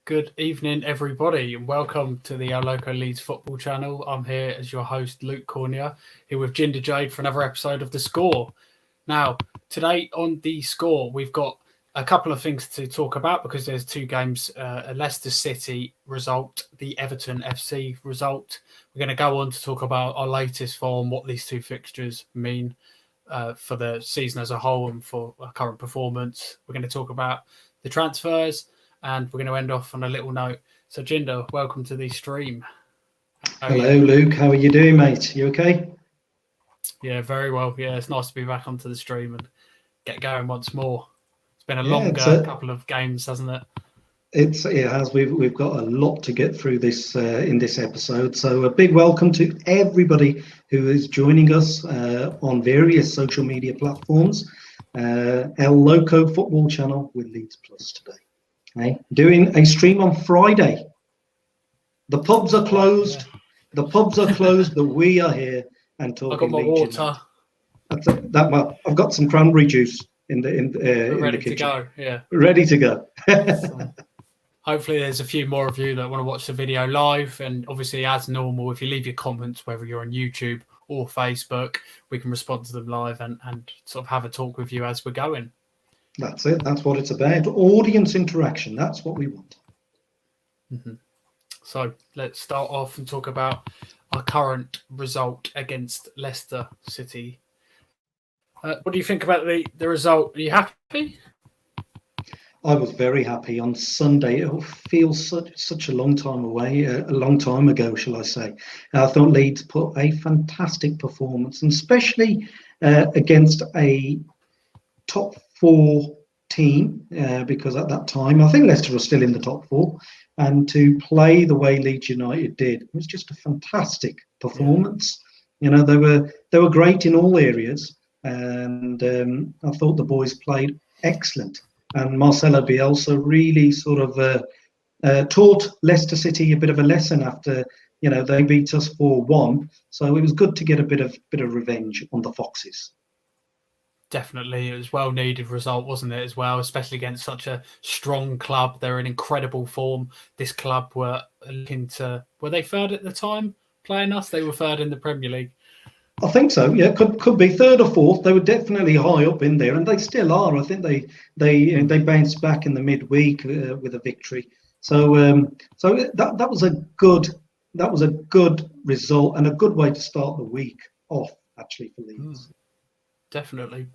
Good evening, everybody, and welcome to the Loco Leeds football channel. I'm here as your host, Luke Cornier, here with Jinder Jade for another episode of The Score. Now, today on The Score, we've got a couple of things to talk about because there's two games, a Leicester City result, the Everton FC result. We're going to go on to talk about our latest form, what these two fixtures mean for the season as a whole and for our current performance. We're going to talk about the transfers, and we're going to end off on a little note. So, Jinder, welcome to the stream. Hello, Luke. How are you doing, mate? You okay? Yeah, very well. Yeah, it's nice to be back onto the stream and get going once more. It's been a longer couple of games, hasn't it? It has. We've got a lot to get through this in this episode. So a big welcome to everybody who is joining us on various social media platforms. El Loco football channel with Leeds Plus today. Okay? Doing a stream on Friday. The pubs are closed. Yeah. The pubs are closed, but we are here and talking. I've got my water. I've got some cranberry juice in the ready the kitchen. To go. Yeah, ready to go. So, hopefully, there's a few more of you that want to watch the video live, and obviously, as normal, if you leave your comments, whether you're on YouTube or Facebook, we can respond to them live and sort of have a talk with you as we're going. That's it. That's what it's about. Audience interaction. That's what we want. Mm-hmm. So let's start off and talk about our current result against Leicester City. What do you think about the result? Are you happy? I was very happy on Sunday. It feels such a long time away, a long time ago, shall I say. I thought Leeds put a fantastic performance, and especially against a top four team, because at that time, I think Leicester was still in the top four, and to play the way Leeds United did, it was just a fantastic performance. Yeah. You know, they were great in all areas, and I thought the boys played excellent. And Marcelo Bielsa really sort of taught Leicester City a bit of a lesson after, you know, they beat us 4-1. So it was good to get a bit of revenge on the Foxes. Definitely, it was a well-needed result, wasn't it, as well, especially against such a strong club. They're in incredible form. This club were looking to... Were they third at the time playing us? They were third in the Premier League. I think so. Yeah, could be third or fourth. They were definitely high up in there, and they still are. I think they bounced back in the midweek with a victory. So that was a good result and a good way to start the week off, actually, for Leeds. Definitely.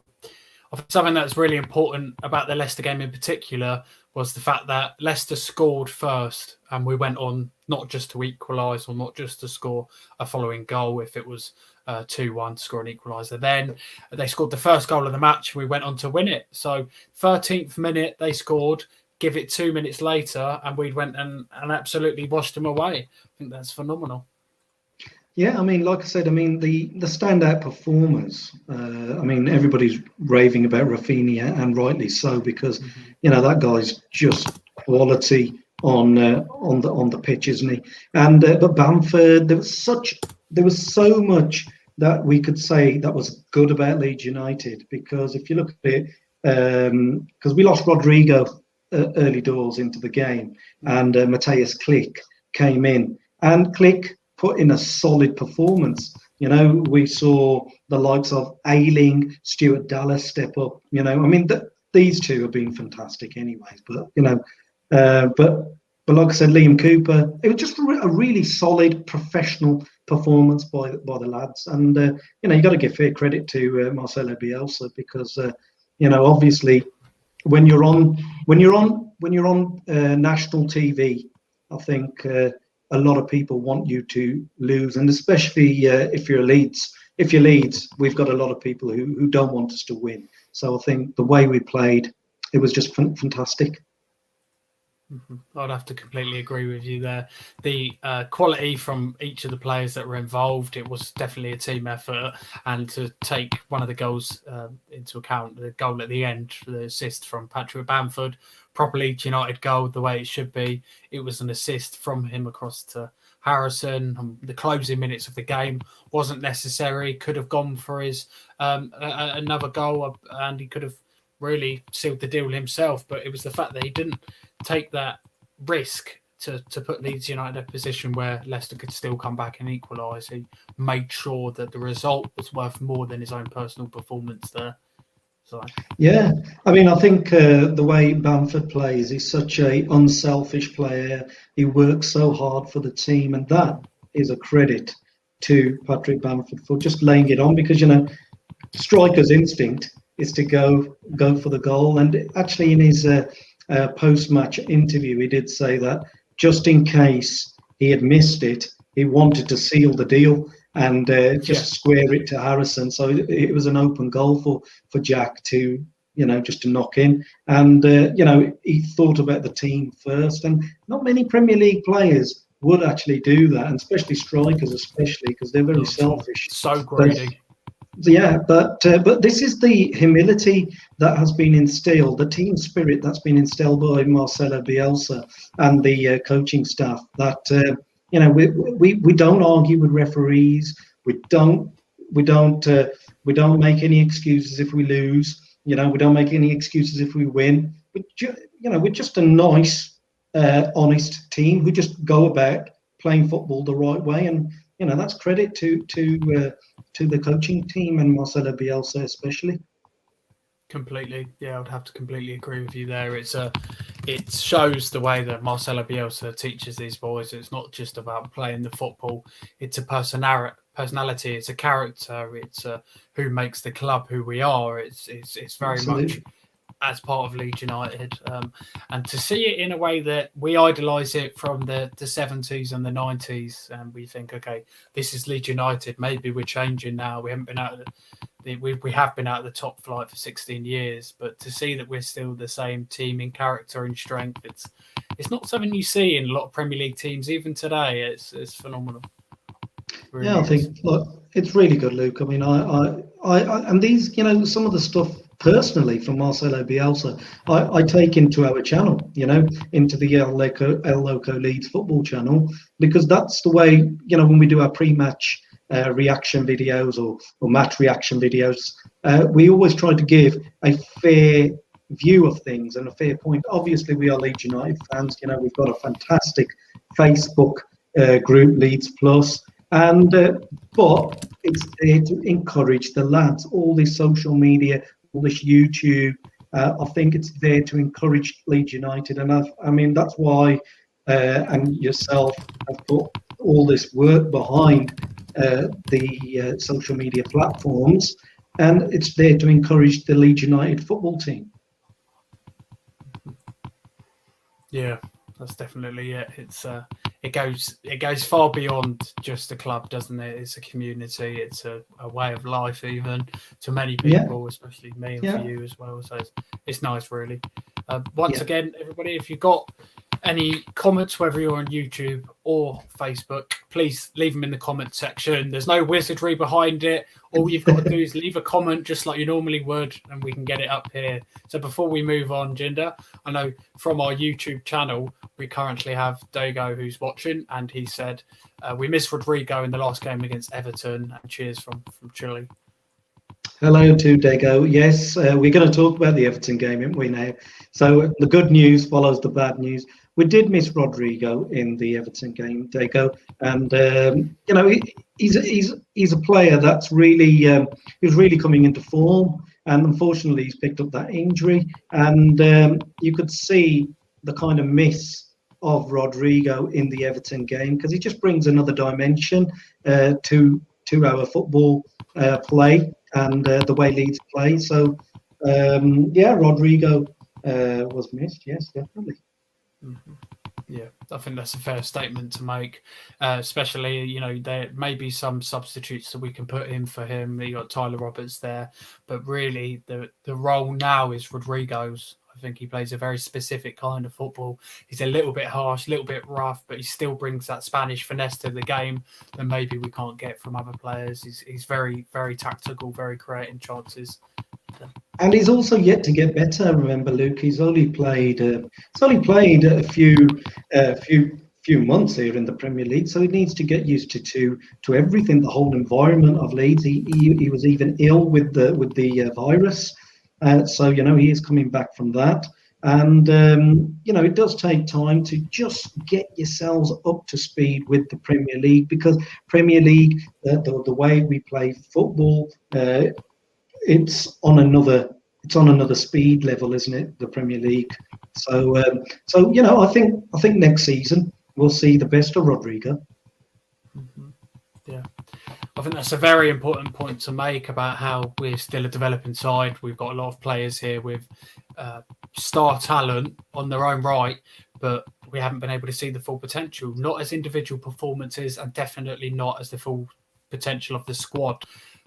I think something that's really important about the Leicester game in particular was the fact that Leicester scored first, and we went on not just to equalise or not just to score a following goal if it was 2-1 to score an equaliser. Then they scored the first goal of the match. We went on to win it. So 13th minute they scored, give it 2 minutes later, and we went and absolutely washed them away. I think that's phenomenal. Yeah, I mean, like I said, I mean, the standout performers, I mean, everybody's raving about Rafinha, and rightly so, because, you know, that guy's just quality on the pitch, isn't he? And but Bamford, there was so much that we could say that was good about Leeds United, because if you look at it, because we lost Rodrigo early doors into the game, and Matthias Klick came in, and Klick put in a solid performance. You know, we saw the likes of Ayling, Stuart Dallas step up. You know, I mean, these two have been fantastic anyways. But, you know, but like I said, Liam Cooper, it was just a really solid professional performance by the lads. And, you know, you got to give fair credit to Marcelo Bielsa, because, you know, obviously when you're on national TV, I think a lot of people want you to lose, and especially if you're Leeds, we've got a lot of people who don't want us to win. So I think the way we played, it was just fantastic. I'd have to completely agree with you there. The quality from each of the players that were involved, it was definitely a team effort. And to take one of the goals into account, the goal at the end, the assist from Patrick Bamford, proper Leeds United goal, the way it should be. It was an assist from him across to Harrison. The closing minutes of the game wasn't necessary. Could have gone for his another goal, and he could have really sealed the deal himself. But it was the fact that he didn't take that risk to put Leeds United in a position where Leicester could still come back and equalise. He made sure that the result was worth more than his own personal performance there. So. Yeah, I mean, I think the way Bamford plays, he's such a unselfish player. He works so hard for the team, and that is a credit to Patrick Bamford for just laying it on, because, you know, striker's instinct is to go for the goal. And actually, in his post-match interview, he did say that just in case he had missed it, he wanted to seal the deal and just square it to Harrison. So it was an open goal for Jack to, you know, just to knock in. And, you know, he thought about the team first. And not many Premier League players would actually do that, and especially strikers, because they're very selfish. So greedy. But this is the humility that has been instilled, the team spirit that's been instilled by Marcelo Bielsa and the coaching staff. That you know, we don't argue with referees. We don't make any excuses if we lose. You know, we don't make any excuses if we win. But you know, we're just a nice, honest team who just go about playing football the right way, and you know, that's credit to the coaching team and Marcelo Bielsa especially. Completely, yeah, I would have to completely agree with you there. It shows the way that Marcelo Bielsa teaches these boys. It's not just about playing the football. It's a personality. It's a character. It's who makes the club who we are. It's very Absolutely. much as part of Leeds United, and to see it in a way that we idolise it from the 70s and the 90s, and we think, okay, this is Leeds United. Maybe we're changing now. We haven't been out of we have been out of the top flight for 16 years, but to see that we're still the same team in character and strength, it's not something you see in a lot of Premier League teams even today. It's phenomenal. Really I think, look, it's really good, Luke. I mean, I and these, you know, some of the stuff personally from Marcelo Bielsa, I take into our channel, you know, into the El Loco Leeds football channel, because that's the way, you know, when we do our pre-match reaction videos or match reaction videos, we always try to give a fair view of things and a fair point. Obviously, we are Leeds United fans. You know, we've got a fantastic Facebook group, Leeds Plus, and but it's there to encourage the lads. All this social media, all this YouTube, I think it's there to encourage Leeds United, and I mean that's why, and yourself have put all this work behind the social media platforms, and it's there to encourage the Leeds United football team. Yeah, that's definitely it. It goes far beyond just a club, doesn't it? It's a community. It's a way of life, even to many people, especially me and for you as well. So it's nice, really. Once again, everybody, if you've got any comments, whether you're on YouTube or Facebook, please leave them in the comment section. There's no wizardry behind it. All you've got to do is leave a comment just like you normally would, and we can get it up here. So before we move on, Jinder, I know from our YouTube channel, we currently have Dago who's watching, and he said, we missed Rodrigo in the last game against Everton, and cheers from Chile. Hello to Dago. Yes, we're going to talk about the Everton game, aren't we now? So the good news follows the bad news. We did miss Rodrigo in the Everton game, Dago, and you know, he's a player that's really who's really coming into form, and unfortunately he's picked up that injury, and you could see the kind of miss of Rodrigo in the Everton game, because he just brings another dimension to our football play and the way Leeds play. So Rodrigo was missed. Yes, definitely. Mm-hmm. Yeah, I think that's a fair statement to make, especially, you know, there may be some substitutes that we can put in for him. You got Tyler Roberts there, but really the role now is Rodrigo's. I think he plays a very specific kind of football. He's a little bit harsh, a little bit rough, but he still brings that Spanish finesse to the game that maybe we can't get from other players. He's very, very tactical, very creating chances. And he's also yet to get better. Remember, Luke, he's only played a few months here in the Premier League, so he needs to get used to everything, the whole environment of Leeds. He was even ill with the virus, so you know, he is coming back from that. And it does take time to just get yourselves up to speed with the Premier League, because Premier League, the way we play football, it's on another speed level, isn't it? The Premier League. So I think next season we'll see the best of Rodrigo. Mm-hmm. Yeah, I think that's a very important point to make about how we're still a developing side. We've got a lot of players here with star talent on their own right, but we haven't been able to see the full potential, not as individual performances, and definitely not as the full potential of the squad.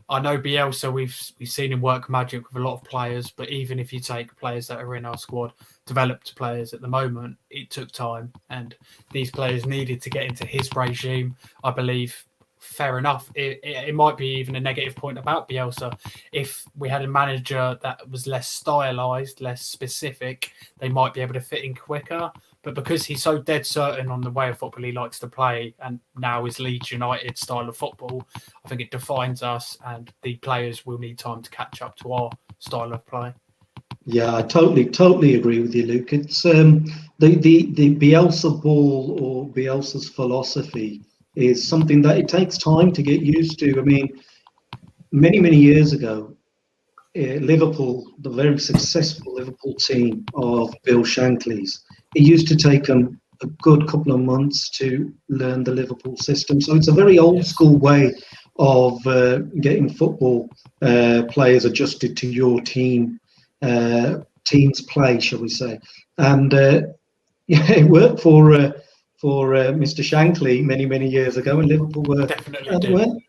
I know Bielsa, we've seen him work magic with a lot of players, but even if you take players that are in our squad, developed players at the moment, it took time, and these players needed to get into his regime. I believe, fair enough, it might be even a negative point about Bielsa. If we had a manager that was less stylised, less specific, they might be able to fit in quicker. But because he's so dead certain on the way of football he likes to play, and now his Leeds United style of football, I think it defines us, and the players will need time to catch up to our style of play. Yeah, I totally agree with you, Luke. It's the Bielsa ball, or Bielsa's philosophy, is something that it takes time to get used to. I mean, many years ago, Liverpool, the very successful Liverpool team of Bill Shankly's, it used to take them a good couple of months to learn the Liverpool system. So it's a very old school way of getting football players adjusted to your team's play, shall we say? And it worked for Mr. Shankly many years ago, and Liverpool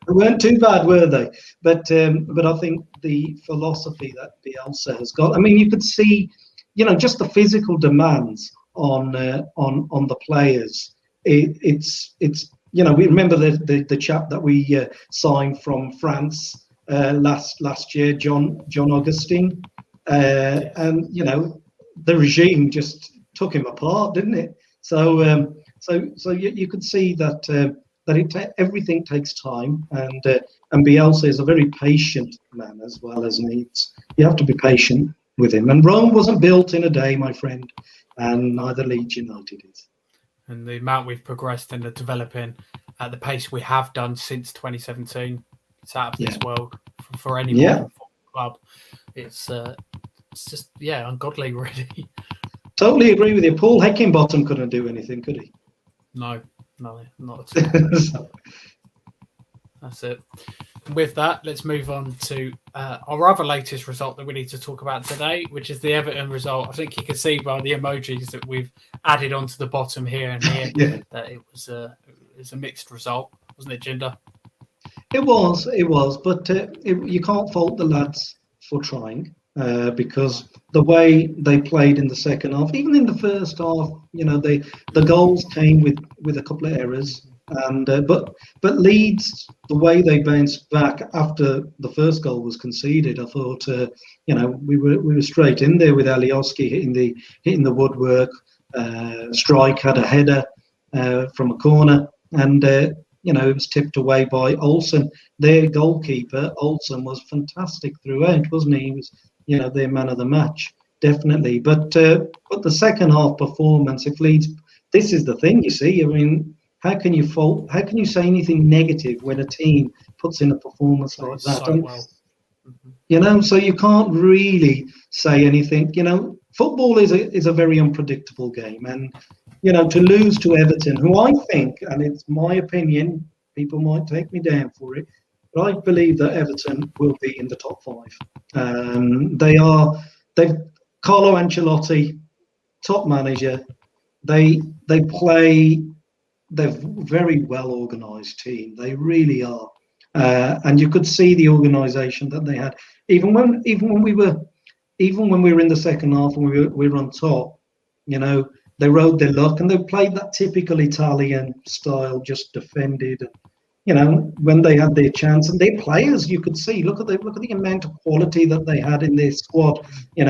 weren't too bad, were they? But I think the philosophy that Bielsa has got, I mean, you could see, just the physical demands on the players. It's we remember the chap that we signed from France last year, John Augustine, and the regime just took him apart, didn't it? So you could see that everything takes time, and Bielsa is a very patient man as well, as needs. You have to be patient with him. And Rome wasn't built in a day, my friend, and neither Leeds United is. And the amount we've progressed in the developing at the pace we have done since 2017, it's out of this world for any modern football club. It's just ungodly, really. Totally agree with you. Paul Heckingbottom couldn't do anything, could he? No, not at all. That's it. With that, let's move on to our other latest result that we need to talk about today, which is the Everton result. I think you can see by the emojis that we've added onto the bottom here and here that it was a mixed result, wasn't it, Jinder? It was, but you can't fault the lads for trying. Because the way they played in the second half, even in the first half, the goals came with a couple of errors, and but Leeds, the way they bounced back after the first goal was conceded, I thought we were straight in there with Alioski hitting the woodwork. Strike had a header from a corner, and it was tipped away by Olsen. Their goalkeeper, Olsen, was fantastic throughout, wasn't he? He was their man of the match, definitely. But the second half performance, if Leeds, this is the thing, you see. I mean, how can you say anything negative when a team puts in a performance like that? So well. So you can't really say anything. Football is a very unpredictable game, and to lose to Everton, who I think, and it's my opinion, people might take me down for it, but I believe that Everton will be in the top 5. They've Carlo Ancelotti, top manager. They're very well organised team. They really are, and you could see the organisation that they had. Even when we were in the second half and we were on top, they rode their luck and they played that typical Italian style, just defended. When they had their chance, and their players, you could see. Look at the amount of quality that they had in their squad. We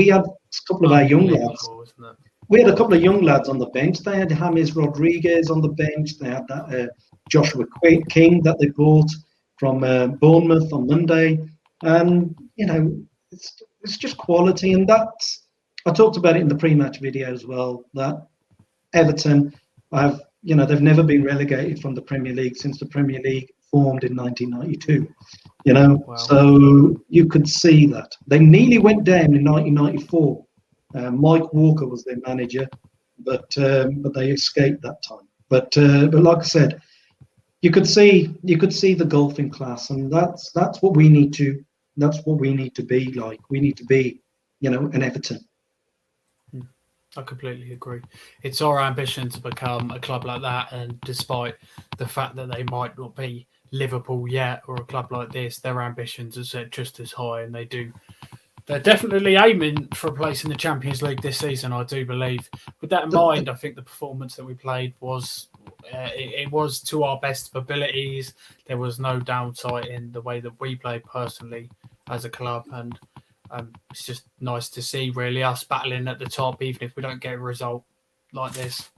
had a couple of our young lads. We had a couple of young lads on the bench. They had James Rodriguez on the bench. They had that Joshua King that they bought from Bournemouth on Monday, and it's just quality. And that's, I talked about it in the pre-match video as well, that Everton have, they've never been relegated from the Premier League since the Premier League formed in 1992. Wow. So you could see that they nearly went down in 1994. Mike Walker was their manager, but they escaped that time. But like I said, you could see the gulf in class, and that's what we need to be like. We need to be, an Everton. I completely agree. It's our ambition to become a club like that, and despite the fact that they might not be Liverpool yet or a club like this, their ambitions are set just as high, and they're definitely aiming for a place in the Champions League this season, I do believe. With that in mind, I think the performance that we played was it was to our best of abilities. There was no downside in the way that we played personally as a club, and it's just nice to see really us battling at the top, even if we don't get a result like this.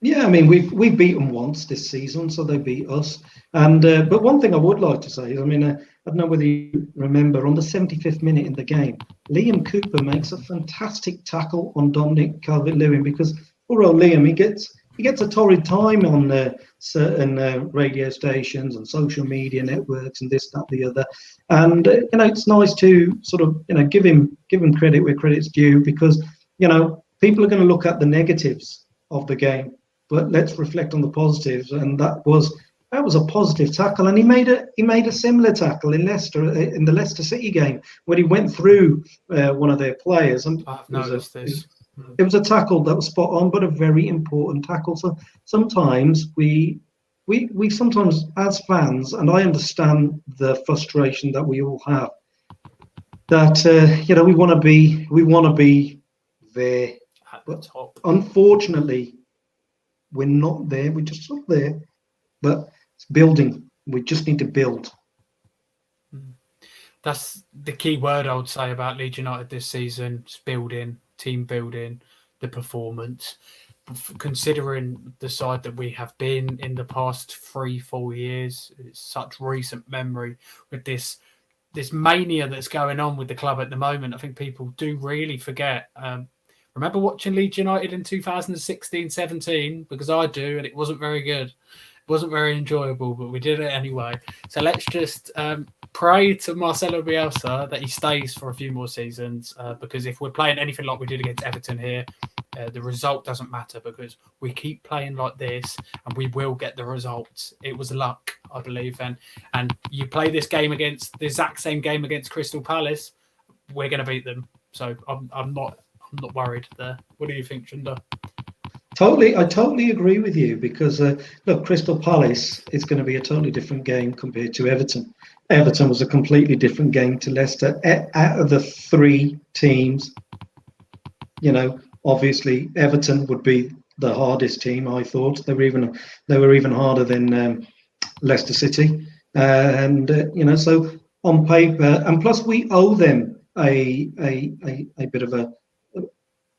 Yeah, I mean, we've beaten once this season, so they beat us. And but one thing I would like to say is, I mean, I don't know whether you remember, on the 75th minute in the game, Liam Cooper makes a fantastic tackle on Dominic Calvert-Lewin, because poor old Liam, he gets a torrid time on certain radio stations and social media networks and this, that, the other. And it's nice to sort of give him credit where credit's due, because people are going to look at the negatives of the game, but let's reflect on the positives. And that was a positive tackle, and he made a similar tackle in Leicester, in the Leicester City game, when he went through one of their players. And I've noticed this. It was a tackle that was spot on, but a very important tackle. So sometimes we sometimes, as fans, and I understand the frustration that we all have, that we want to be there At the top. Unfortunately, we're not there. We're just not there. But it's building. We just need to build. That's the key word I would say about Leeds United this season. It's building, team building, the performance. Considering the side that we have been in the past 3-4 years, it's such recent memory with this mania that's going on with the club at the moment. I think people do really forget. Remember watching Leeds United in 2016-17? Because I do, and it wasn't very good. It wasn't very enjoyable, but we did it anyway. So let's just pray to Marcelo Bielsa that he stays for a few more seasons, because if we're playing anything like we did against Everton here, the result doesn't matter, because we keep playing like this and we will get the results. It was luck, I believe. And you play this game against the exact same game against Crystal Palace, we're going to beat them. So I'm not worried there. What do you think, Jinder? I totally agree with you, because look, Crystal Palace is going to be a totally different game compared to Everton. Everton was a completely different game to Leicester. Out of the three teams, obviously Everton would be the hardest team. I thought they were even harder than Leicester City, so on paper, and plus we owe them a bit of a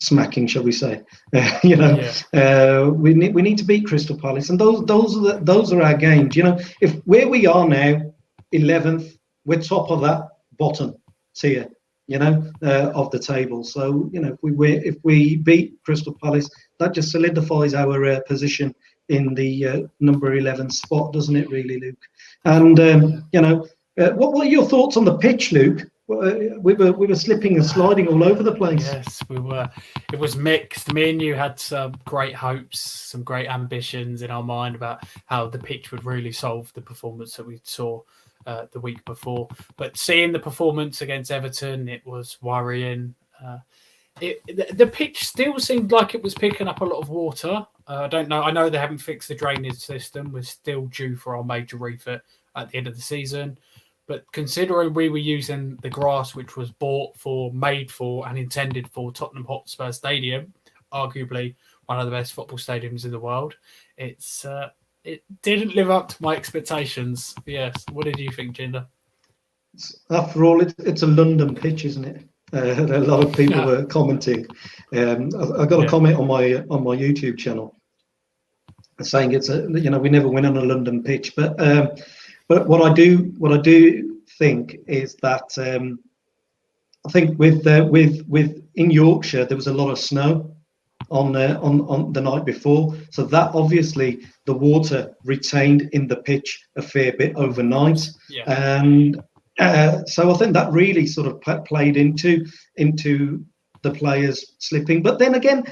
smacking, shall we say? We need to beat Crystal Palace, and those are our games. If where we are now, 11th, we're top of that bottom tier, of the table. So if we beat Crystal Palace, that just solidifies our position in the number 11 spot, doesn't it, really, Luke? And what were your thoughts on the pitch, Luke? We were slipping and sliding all over the place. Yes, we were. It was mixed. Me and you had some great hopes, some great ambitions in our mind about how the pitch would really solve the performance that we saw the week before. But seeing the performance against Everton, it was worrying. The pitch still seemed like it was picking up a lot of water. I don't know. I know they haven't fixed the drainage system. We're still due for our major refit at the end of the season. But considering we were using the grass which was bought for, made for, and intended for Tottenham Hotspur Stadium, arguably one of the best football stadiums in the world, it didn't live up to my expectations. Yes. What did you think, Jinder? After all, it's a London pitch, isn't it? A lot of people were commenting. I got a comment on my YouTube channel saying it's we never win on a London pitch, but what I do think is that I think with in Yorkshire there was a lot of snow on the night before, so that obviously the water retained in the pitch a fair bit overnight, and so I think that really sort of played into the players slipping. But then again,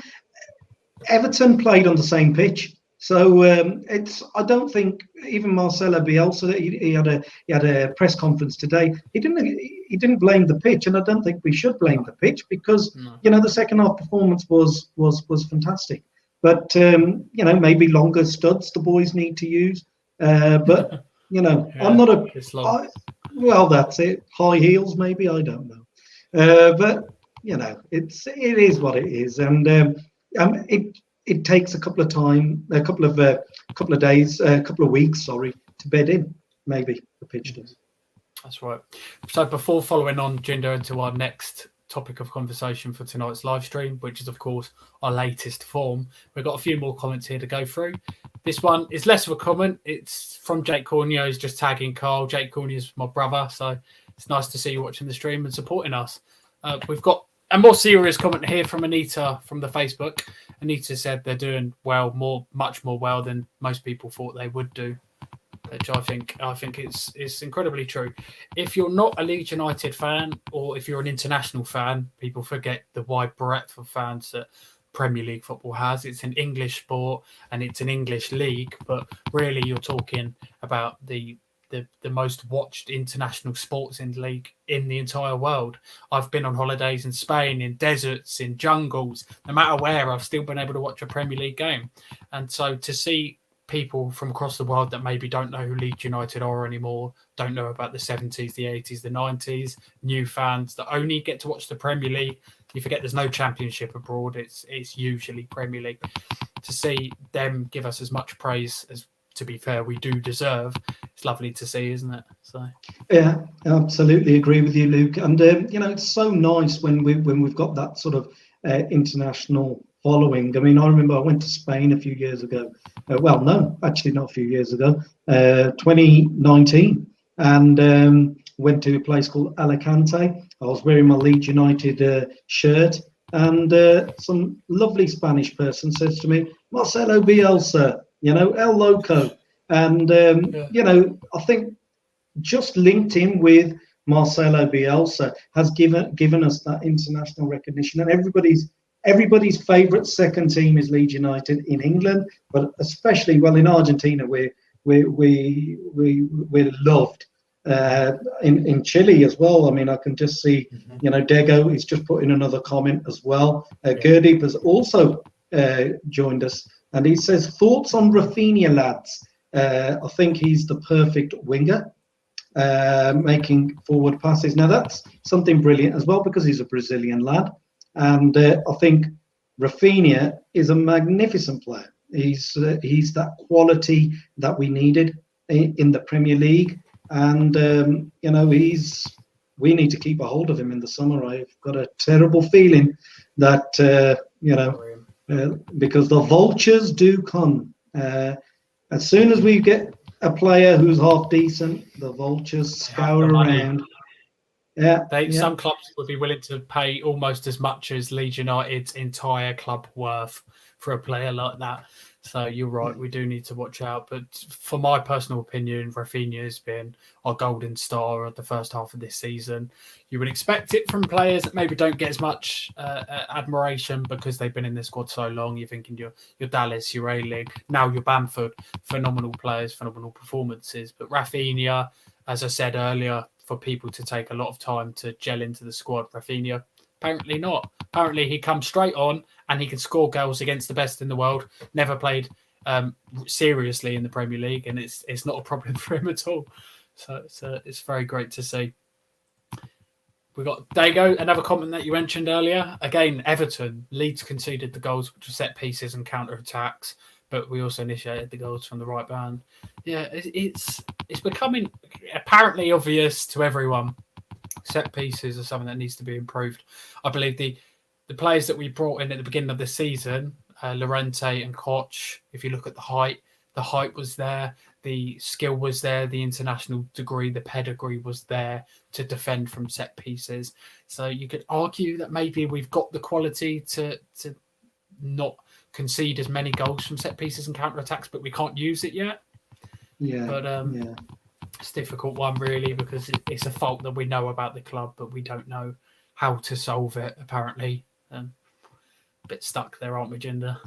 Everton played on the same pitch, so I don't think even Marcelo Bielsa, he had a press conference today. He didn't blame the pitch, and I don't think we should blame the pitch because the second half performance was fantastic. But maybe longer studs the boys need to use. But I'm not well, that's it. High heels, maybe, I don't know. But it is what it is, and it takes a couple of days, a couple of weeks, to bed in. Maybe the pitch does. That's right. So before following on, Jinder, into our next topic of conversation for tonight's live stream, which is of course our latest form, we've got a few more comments here to go through. This one is less of a comment. It's from Jake Cornea. He's just tagging Carl. Jake Cornea is my brother, so it's nice to see you watching the stream and supporting us. We've got a more serious comment here from Anita from the Facebook. Anita said they're doing well, much more well than most people thought they would do, which I think it's incredibly true. If you're not a Leeds United fan, or if you're an international fan, people forget the wide breadth of fans that Premier League football has. It's an English sport and it's an English league, but really you're talking about the most watched international sports in league in the entire world. I've been on holidays in Spain, in deserts, in jungles, no matter where, I've still been able to watch a Premier League game. And so to see people from across the world that maybe don't know who Leeds United are anymore, don't know about the 70s, the 80s, the 90s, new fans that only get to watch the Premier League. You forget there's no championship abroad. It's usually Premier League. To see them give us as much praise as, to be fair, we do deserve, it's lovely to see, isn't it? So yeah, I absolutely agree with you, Luke. And it's so nice when we've got that sort of international following. I mean, I remember I went to Spain a few years ago. Well, no, actually not a few years ago, 2019, and went to a place called Alicante. I was wearing my Leeds United shirt, and some lovely Spanish person says to me, "Marcelo Bielsa, El Loco," and I think just linked in with Marcelo Bielsa has given us that international recognition, and everybody's favourite second team is Leeds United in England, but especially in Argentina we're loved. In Chile as well. I mean, I can just see, Dego is just put in another comment as well. Gurdeep has also joined us, and he says, thoughts on Rafinha, lads? I think he's the perfect winger, making forward passes. Now, that's something brilliant as well because he's a Brazilian lad. And I think Rafinha is a magnificent player. He's that quality that we needed in the Premier League. And, we need to keep a hold of him in the summer. I've got a terrible feeling that, because the vultures do come. As soon as we get a player who's half decent, the vultures scour around. Some clubs would be willing to pay almost as much as Leeds United's entire club worth for a player like that. So you're right, we do need to watch out. But for my personal opinion, Rafinha has been our golden star of the first half of this season. You would expect it from players that maybe don't get as much admiration because they've been in the squad so long. You're thinking your Dallas, your A-League, now your Bamford, phenomenal players, phenomenal performances. But Rafinha, as I said earlier, for people to take a lot of time to gel into the squad, Rafinha, apparently not. Apparently he comes straight on and he can score goals against the best in the world. Never played seriously in the Premier League, and it's not a problem for him at all. So it's very great to see. We got Dago, another comment that you mentioned earlier. Again, Everton, Leeds conceded the goals, which were set pieces and counter attacks, but we also initiated the goals from the right band. Yeah, it's becoming apparently obvious to everyone. Set pieces are something that needs to be improved. I believe the players that we brought in at the beginning of the season, Llorente and Koch, if you look at the height, the height was there, the skill was there, the international degree, the pedigree was there to defend from set pieces. So you could argue that maybe we've got the quality to not concede as many goals from set pieces and counter-attacks, but we can't use it yet. Yeah. But it's a difficult one, really, because it's a fault that we know about the club, but we don't know how to solve it, apparently. A bit stuck there, aren't we, Jinder?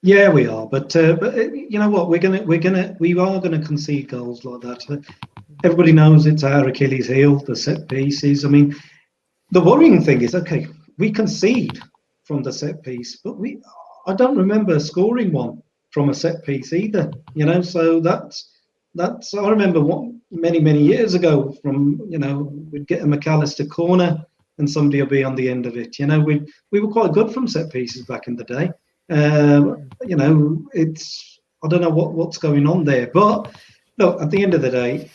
Yeah, we are, but you know what? We are gonna concede goals like that. Everybody knows it's our Achilles heel, the set pieces. I mean, the worrying thing is, okay, we concede from the set piece, but I don't remember scoring one from a set piece either. You know, so that's I remember many years ago from, you know, we'd get a McAllister corner and somebody will be on the end of it. You know, we were quite good from set pieces back in the day. You know, I don't know what's going on there, but look, at the end of the day,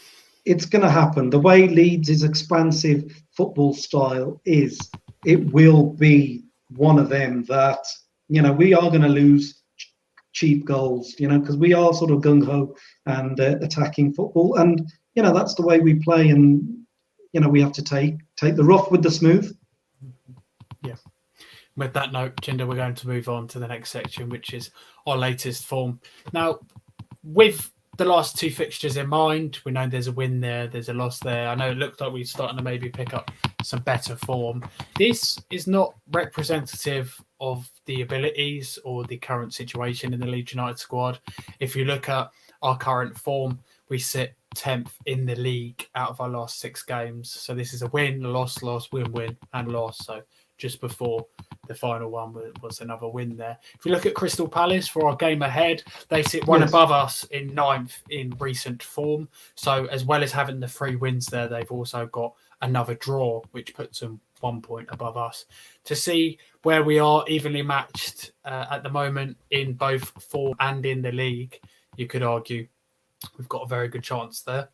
it's going to happen. The way Leeds' expansive football style is, it will be one of them that, you know, we are going to lose cheap goals, you know, because we are sort of gung-ho and attacking football, and you know, that's the way we play, and you know, we have to take the rough with the smooth. Yeah. With that note, Jinder, we're going to move on to the next section, which is our latest form. Now, with the last two fixtures in mind, we know there's a win there, there's a loss there. I know it looked like we're starting to maybe pick up some better form. This is not representative of the abilities or the current situation in the Leeds United squad. If you look at our current form, we sit 10th in the league out of our last 6 games. So this is a win, a loss, win, and loss. So just before the final one was another win there. If you look at Crystal Palace for our game ahead, they sit one above us in 9th in recent form. So as well as having the 3 wins there, they've also got another draw, which puts them 1 point above us. To see where we are evenly matched at the moment in both form and in the league, you could argue we've got a very good chance there.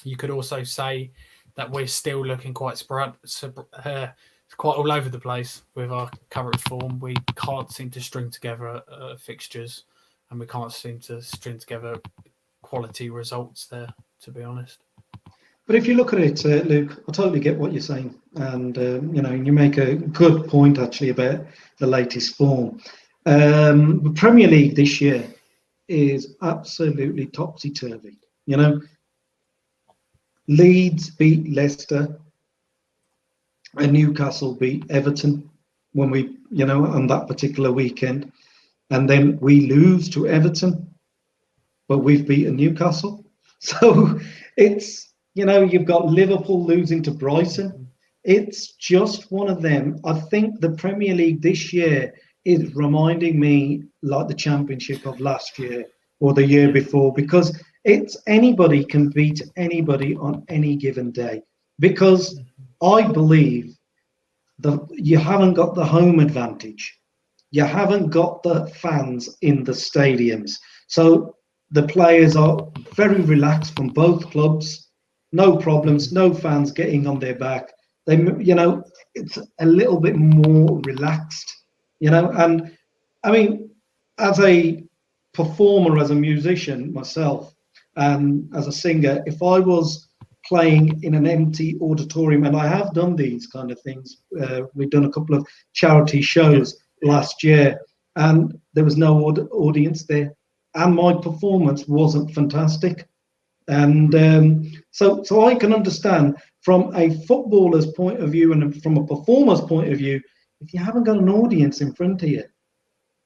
You could also say that we're still looking quite quite all over the place with our current form. We can't seem to string together fixtures, and we can't seem to string together quality results there, to be honest. But if you look at it, Luke, I totally get what you're saying, and you know, you make a good point actually about the latest form. The Premier League this year is absolutely topsy-turvy. You know, Leeds beat Leicester, and Newcastle beat Everton when we, you know, on that particular weekend, and then we lose to Everton, but we've beaten Newcastle. So it's, you know, you've got Liverpool losing to Brighton. It's just one of them. I think the Premier League this year is reminding me like the Championship of last year or the year before, because it's anybody can beat anybody on any given day. Because I believe that you haven't got the home advantage. You haven't got the fans in the stadiums. So the players are very relaxed from both clubs. No problems, no fans getting on their back. They, you know, it's a little bit more relaxed, you know. And I mean, as a performer, as a musician myself, and as a singer, if I was playing in an empty auditorium, and I have done these kind of things, we've done a couple of charity shows last year, and there was no audience there, and my performance wasn't fantastic. And so I can understand from a footballer's point of view and from a performer's point of view, if you haven't got an audience in front of you,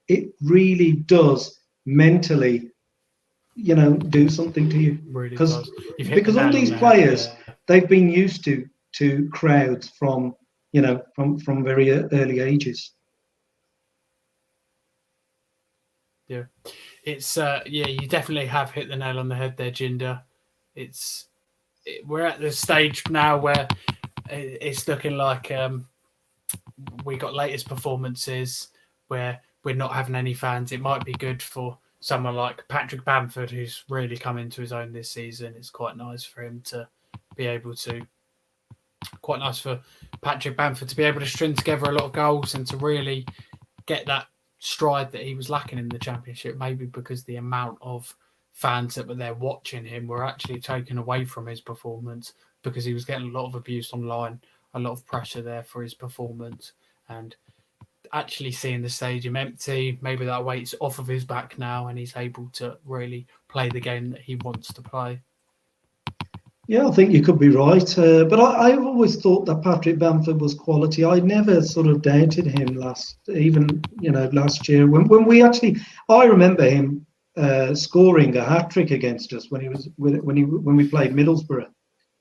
it really does mentally, you know, do something to you. Really because all these players, they've been used to crowds from, you know, from very early ages. Yeah, it's you definitely have hit the nail on the head there, Jinder. We're at the stage now where it's looking like we got latest performances where we're not having any fans. It might be good for someone like Patrick Bamford, who's really come into his own this season. It's quite nice for him to be able to, quite nice for Patrick Bamford to be able to string together a lot of goals and to really get that stride that he was lacking in the Championship, maybe because the amount of fans that were there watching him were actually taken away from his performance because he was getting a lot of abuse online, a lot of pressure there for his performance, and actually seeing the stadium empty, maybe that weight's off of his back now and he's able to really play the game that he wants to play. Yeah, I think you could be right. But I've always thought that Patrick Bamford was quality. I never sort of doubted him last year. When we actually, I remember him scoring a hat-trick against us when we played Middlesbrough.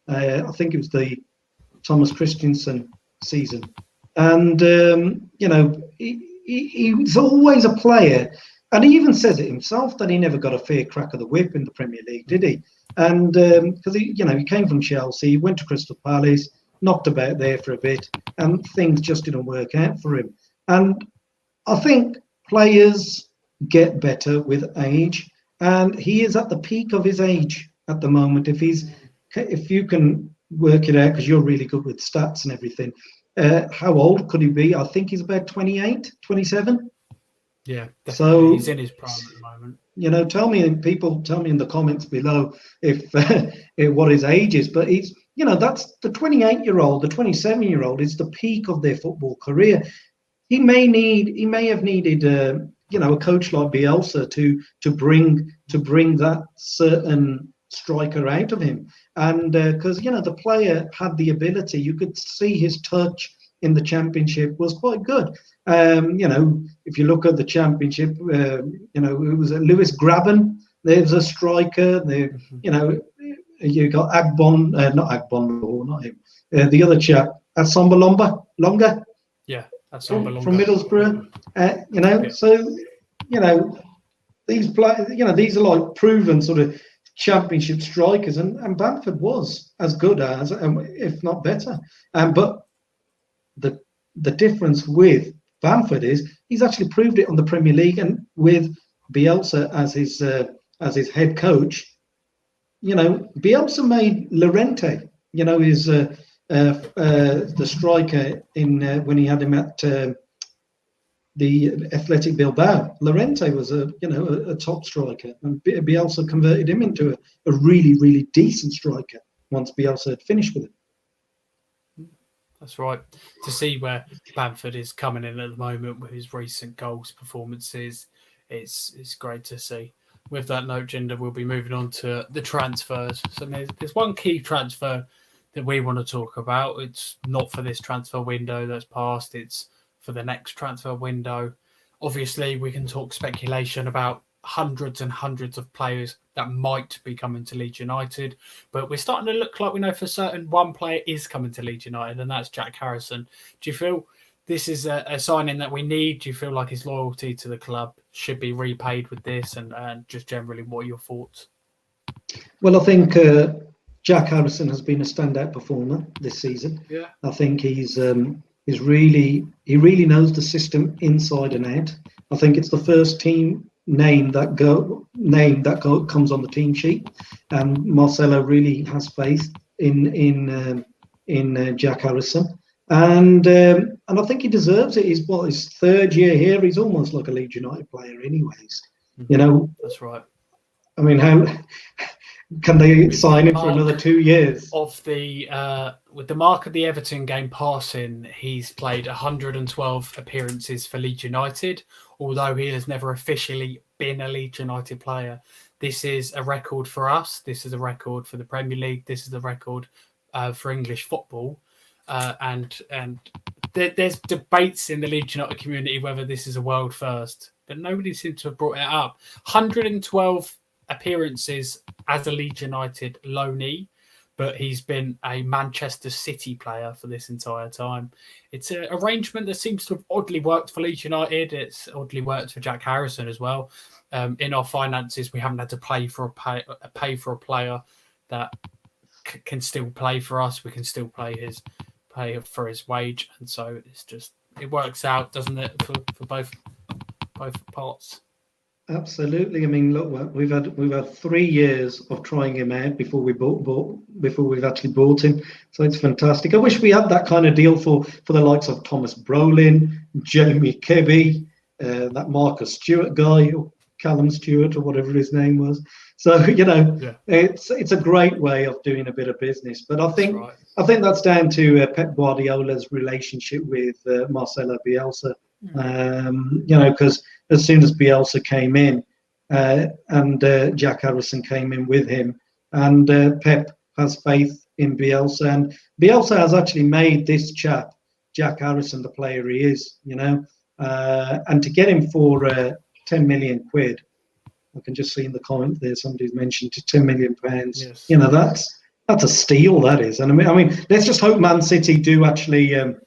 I think it was the Thomas Christensen season. And, he was always a player. And he even says it himself that he never got a fair crack of the whip in the Premier League, did he? And because he came from Chelsea, he went to Crystal Palace, knocked about there for a bit, and things just didn't work out for him. And I think players get better with age, and he is at the peak of his age at the moment. If you can work it out, because you're really good with stats and everything, how old could he be? I think he's about 28, 27. Yeah, definitely. So he's in his prime at the moment. Tell me in the comments below if what his age is. But he's, that's the 28-year-old, the 27-year-old is the peak of their football career. He may have needed a coach like Bielsa to bring that certain striker out of him, and because the player had the ability, you could see his touch in the Championship was quite good. If you look at the Championship, it was Lewis Graben. There's a striker. There, you got Agbon, not Agbon, not him. The other chap, Asomba Longa. Yeah, Asomba Longa from Middlesbrough. So these players, these are like proven sort of Championship strikers, and Bamford was as good as, if not better. But the difference with Bamford is he's actually proved it on the Premier League, and with Bielsa as his head coach, Bielsa made Llorente, his the striker in when he had him at the Athletic Bilbao. Llorente was a top striker, and Bielsa converted him into a really, really decent striker once Bielsa had finished with him. That's right. To see where Bamford is coming in at the moment with his recent goals performances, it's great to see. With that note, Jinder, we'll be moving on to the transfers. So there's one key transfer that we want to talk about. It's not for this transfer window that's passed. It's for the next transfer window. Obviously, we can talk speculation about hundreds and hundreds of players that might be coming to Leeds United, but we're starting to look like we know for certain one player is coming to Leeds United, and that's Jack Harrison. Do you feel this is a signing that we need? Do you feel like his loyalty to the club should be repaid with this? And just generally, what are your thoughts? Well, I think Jack Harrison has been a standout performer this season. Yeah, I think he really knows the system inside and out. I think it's the first team name that comes on the team sheet, and Marcelo really has faith in Jack Harrison, and I think he deserves it. He's his third year here. He's almost like a Leeds United player, anyways. That's right. I mean, how can they sign him for another 2 years? Of the with the mark of the Everton game passing, he's played 112 appearances for Leeds United, although he has never officially been a Leeds United player. This is a record for us. This is a record for the Premier League. This is a record for English football. And there's debates in the Leeds United community whether this is a world first, but nobody seems to have brought it up. 112 appearances as a Leeds United loanee, but he's been a Manchester City player for this entire time. It's an arrangement that seems to have oddly worked for Leeds United. It's oddly worked for Jack Harrison as well. In our finances, we haven't had to pay for a player that can still play for us. We can still pay for his wage, and so it works out, doesn't it, for both parts? Absolutely. I mean, look, we've had 3 years of trying him out before we've actually bought him. So it's fantastic. I wish we had that kind of deal for the likes of Thomas Brolin, Jamie Kebby, that Marcus Stewart guy. Callum Stewart or whatever his name was. So it's a great way of doing a bit of business. But I think that's down to Pep Guardiola's relationship with Marcelo Bielsa. Because as soon as Bielsa came in and Jack Harrison came in with him, and Pep has faith in Bielsa, and Bielsa has actually made this chap Jack Harrison the player he is. And to get him for 10 million quid, I can just see in the comment there somebody's mentioned to 10 million pounds. Yes. That's a steal, that is. And I mean, let's just hope Man City do actually honour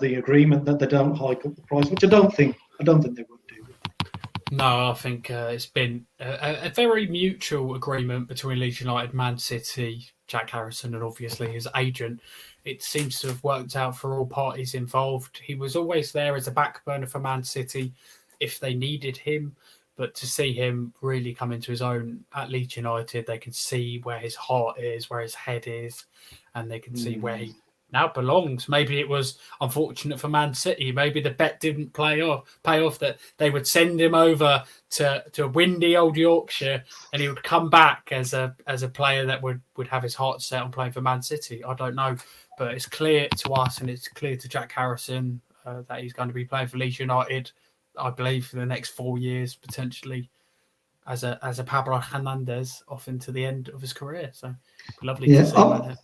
the agreement, that they don't hike up the price, which I don't think they would do. No, I think it's been a very mutual agreement between Leeds United, Man City, Jack Harrison, and obviously his agent. It seems to have worked out for all parties involved. He was always there as a back burner for Man City if they needed him, but to see him really come into his own at Leeds United, they can see where his heart is, where his head is, and they can see where he now belongs. Maybe it was unfortunate for Man City. Maybe the bet didn't pay off that they would send him over to windy old Yorkshire and he would come back as a player that would have his heart set on playing for Man City. I don't know, but it's clear to us and it's clear to Jack Harrison that he's going to be playing for Leeds United, I believe, for the next 4 years potentially as a Pablo Hernandez off into the end of his career. So lovely to see him.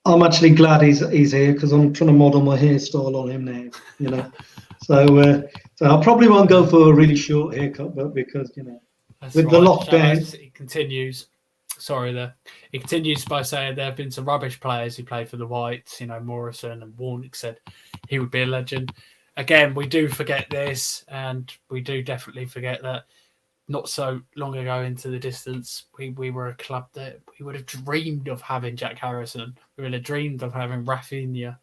I'm actually glad he's here because I'm trying to model my hairstyle on him now, So I probably won't go for a really short haircut, but because That's with right. the lockdown, he continues. He continues by saying there have been some rubbish players who played for the Whites. Morrison and Warnock said he would be a legend. Again, we do forget this, and we do definitely forget that. Not so long ago into the distance, we were a club that we would have dreamed of having Jack Harrison. We would have dreamed of having Rafinha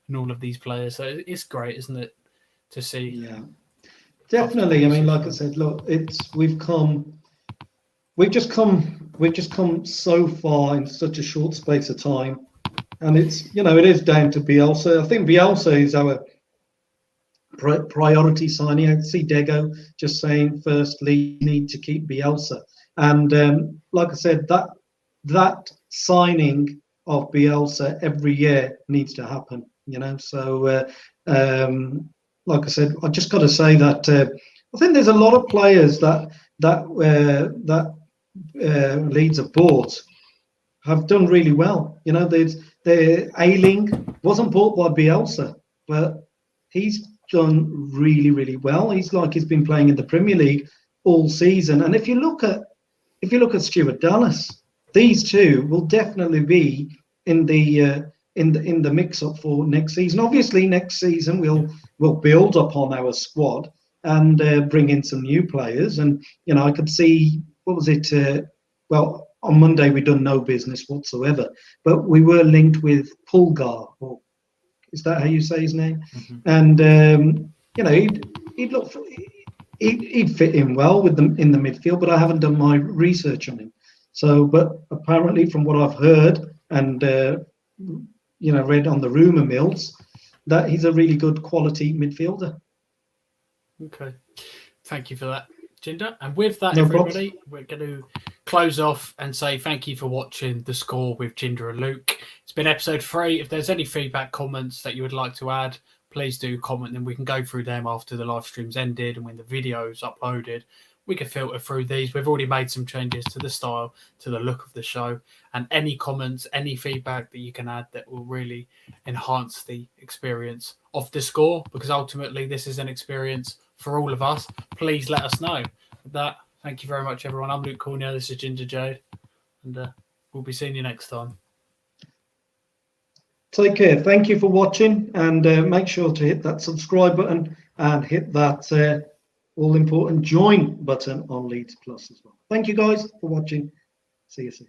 and all of these players. So it's great, isn't it, to see? Yeah, definitely. I mean, like I said, look, we've just come so far in such a short space of time, and it is down to Bielsa. I think Bielsa is our priority signing. I see Dego just saying firstly need to keep Bielsa, and like I said, that signing of Bielsa every year needs to happen. So like I said, I just got to say that I think there's a lot of players that Leeds have bought have done really well. They're Ayling wasn't bought by Bielsa, but he's done really, really well. He's been playing in the Premier League all season. And if you look at Stuart Dallas, these two will definitely be in the mix up for next season. Obviously, next season we'll build up on our squad and bring in some new players. And I could see, what was it? Well, on Monday we done no business whatsoever, but we were linked with Pulgar. Or is that how you say his name? Mm-hmm. And he'd fit in well with them in the midfield, but I haven't done my research on him. So, but apparently, from what I've heard and read on the rumour mills, that he's a really good quality midfielder. Okay, thank you for that, Jinder. And with that, everybody, we're going to close off and say thank you for watching The Score with Jinder and Luke. It's been episode 3. If there's any feedback, comments that you would like to add, please do comment, and we can go through them after the live stream's ended and when the video's uploaded. We can filter through these. We've already made some changes to the style, to the look of the show, and any comments, any feedback that you can add that will really enhance the experience of The Score, because ultimately this is an experience for all of us. Please let us know. With that, thank you very much, everyone. I'm Luke Cornier. This is Jinder Jade, and we'll be seeing you next time. Take care. Thank you for watching, and make sure to hit that subscribe button and hit that all-important join button on Leeds Plus as well. Thank you guys for watching. See you soon.